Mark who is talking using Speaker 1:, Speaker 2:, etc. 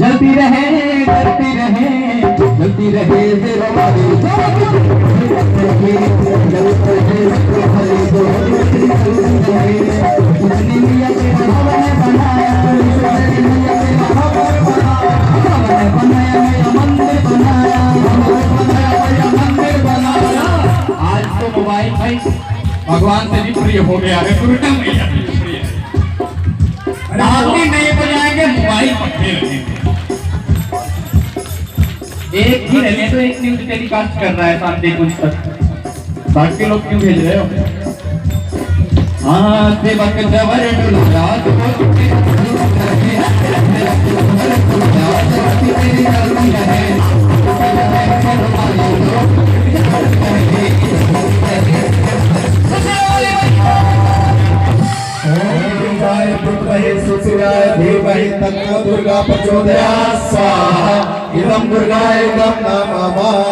Speaker 1: जलती रहे जलती रहे जलती रहे आज तो मोबाइल भाई भगवान से भी प्रिय हो गया है, दुर्गा मैया से प्रिय है। आपकी नहीं बजाएंगे मोबाइल पट्टे लगेंगे। एक ही रहने तो एक न्यूज टेलीकास्ट कर रहा है सामने कुछ तक, बाकी लोग क्यों भेज रहे हो? हाँ सेवक जवर रात
Speaker 2: धीमहि तन्नो दुर्गा प्रचोदयात् स्वाहा। इदं दुर्गा इदं नमः।